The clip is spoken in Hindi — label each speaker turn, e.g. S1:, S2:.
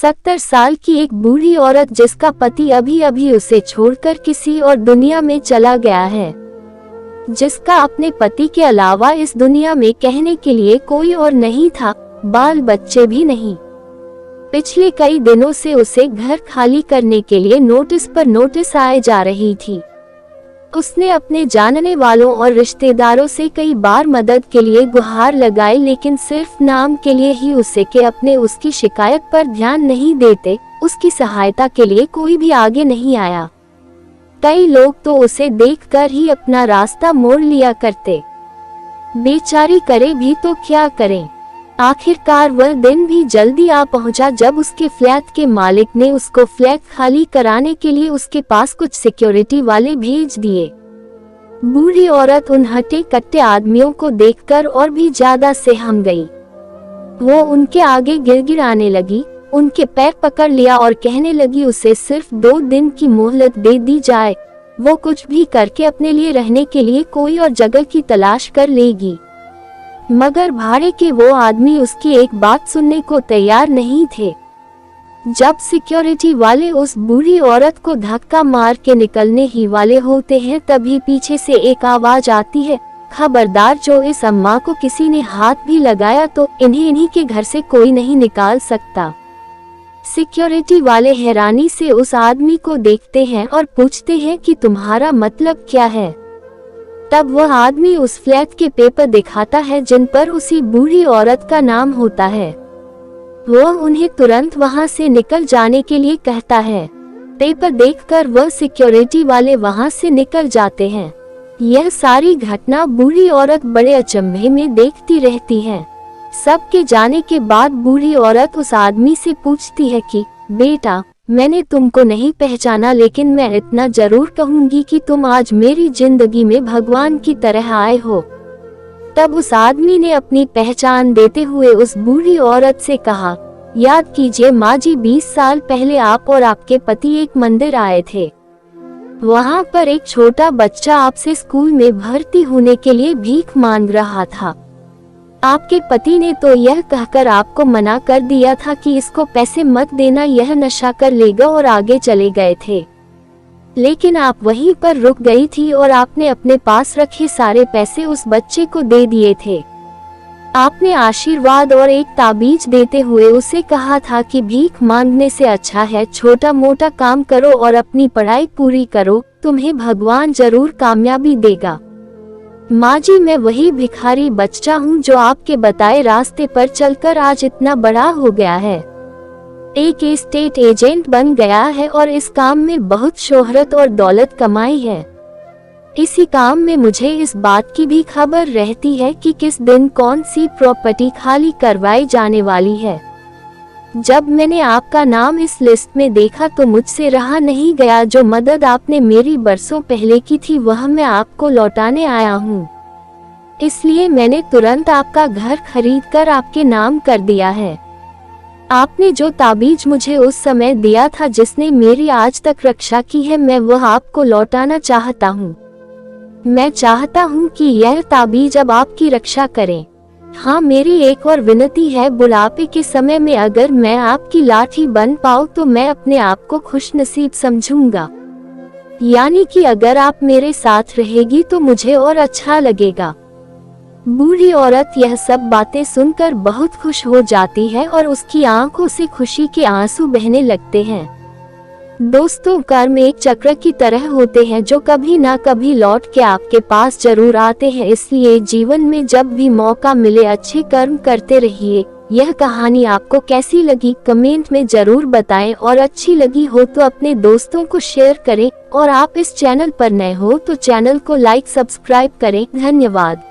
S1: 70 साल की एक बूढ़ी औरत जिसका पति अभी अभी उसे छोड़कर किसी और दुनिया में चला गया है, जिसका अपने पति के अलावा इस दुनिया में कहने के लिए कोई और नहीं था, बाल बच्चे भी नहीं। पिछले कई दिनों से उसे घर खाली करने के लिए नोटिस पर नोटिस आए जा रही थी। उसने अपने जानने वालों और रिश्तेदारों से कई बार मदद के लिए गुहार लगाई, लेकिन सिर्फ नाम के लिए ही उसे के अपने उसकी शिकायत पर ध्यान नहीं देते, उसकी सहायता के लिए कोई भी आगे नहीं आया। कई लोग तो उसे देखकर ही अपना रास्ता मोड़ लिया करते। बेचारी करे भी तो क्या करें। आखिरकार वह दिन भी जल्दी आ पहुंचा जब उसके फ्लैट के मालिक ने उसको फ्लैट खाली कराने के लिए उसके पास कुछ सिक्योरिटी वाले भेज दिए। बूढ़ी औरत उन हट्टे कट्टे आदमियों को देखकर और भी ज्यादा सहम गई। वो उनके आगे गिड़गिड़ाने लगी, उनके पैर पकड़ लिया और कहने लगी उसे सिर्फ 2 दिन की मोहलत दे दी जाए, वो कुछ भी करके अपने लिए रहने के लिए कोई और जगह की तलाश कर लेगी। मगर भाड़े के वो आदमी उसकी एक बात सुनने को तैयार नहीं थे। जब सिक्योरिटी वाले उस बूढ़ी औरत को धक्का मार के निकलने ही वाले होते हैं, तभी पीछे से एक आवाज आती है, खबरदार, जो इस अम्मा को किसी ने हाथ भी लगाया तो इन्हीं के घर से कोई नहीं निकाल सकता। सिक्योरिटी वाले हैरानी से उस आदमी को देखते हैं और पूछते हैं कि तुम्हारा मतलब क्या है। तब वह आदमी उस फ्लैट के पेपर दिखाता है जिन पर उसी बूढ़ी औरत का नाम होता है। वह उन्हें तुरंत वहां से निकल जाने के लिए कहता है। पेपर देखकर वह सिक्योरिटी वाले वहां से निकल जाते हैं। यह सारी घटना बूढ़ी औरत बड़े अचंभे में देखती रहती है। सबके जाने के बाद बूढ़ी औरत उस आदमी से पूछती है कि बेटा, मैंने तुमको नहीं पहचाना, लेकिन मैं इतना जरूर कहूंगी कि तुम आज मेरी जिंदगी में भगवान की तरह आए हो। तब उस आदमी ने अपनी पहचान देते हुए उस बूढ़ी औरत से कहा, याद कीजिए माँ जी, 20 साल पहले आप और आपके पति एक मंदिर आए थे। वहाँ पर एक छोटा बच्चा आपसे स्कूल में भर्ती होने के लिए भीख मांग रहा था। आपके पति ने तो यह कहकर आपको मना कर दिया था कि इसको पैसे मत देना, यह नशा कर लेगा, और आगे चले गए थे। लेकिन आप वहीं पर रुक गई थी और आपने अपने पास रखे सारे पैसे उस बच्चे को दे दिए थे। आपने आशीर्वाद और एक ताबीज देते हुए उसे कहा था कि भीख मांगने से अच्छा है छोटा मोटा काम करो और अपनी पढ़ाई पूरी करो, तुम्हें भगवान जरूर कामयाबी देगा। माँ जी, मैं वही भिखारी बच्चा हूँ जो आपके बताए रास्ते पर चलकर आज इतना बड़ा हो गया है। एक एस्टेट एजेंट बन गया है और इस काम में बहुत शोहरत और दौलत कमाई है। इसी काम में मुझे इस बात की भी खबर रहती है कि किस दिन कौन सी प्रॉपर्टी खाली करवाई जाने वाली है। जब मैंने आपका नाम इस लिस्ट में देखा तो मुझसे रहा नहीं गया। जो मदद आपने मेरी बरसों पहले की थी वह मैं आपको लौटाने आया हूँ। इसलिए मैंने तुरंत आपका घर खरीदकर आपके नाम कर दिया है। आपने जो ताबीज मुझे उस समय दिया था जिसने मेरी आज तक रक्षा की है, मैं वह आपको लौटाना चाहता हूँ। मैं चाहता हूँ कि यह ताबीज अब आपकी रक्षा करे। हाँ, मेरी एक और विनती है, बुढ़ापे के समय में अगर मैं आपकी लाठी बन पाऊँ तो मैं अपने आप को खुशनसीब समझूंगा। यानी कि अगर आप मेरे साथ रहेगी तो मुझे और अच्छा लगेगा। बूढ़ी औरत यह सब बातें सुनकर बहुत खुश हो जाती है और उसकी आंखों से खुशी के आंसू बहने लगते हैं। दोस्तों, कर्म एक चक्र की तरह होते हैं जो कभी ना कभी लौट के आपके पास जरूर आते हैं। इसलिए जीवन में जब भी मौका मिले अच्छे कर्म करते रहिए। यह कहानी आपको कैसी लगी कमेंट में जरूर बताएं और अच्छी लगी हो तो अपने दोस्तों को शेयर करें और आप इस चैनल पर नए हो तो चैनल को लाइक सब्सक्राइब करें। धन्यवाद।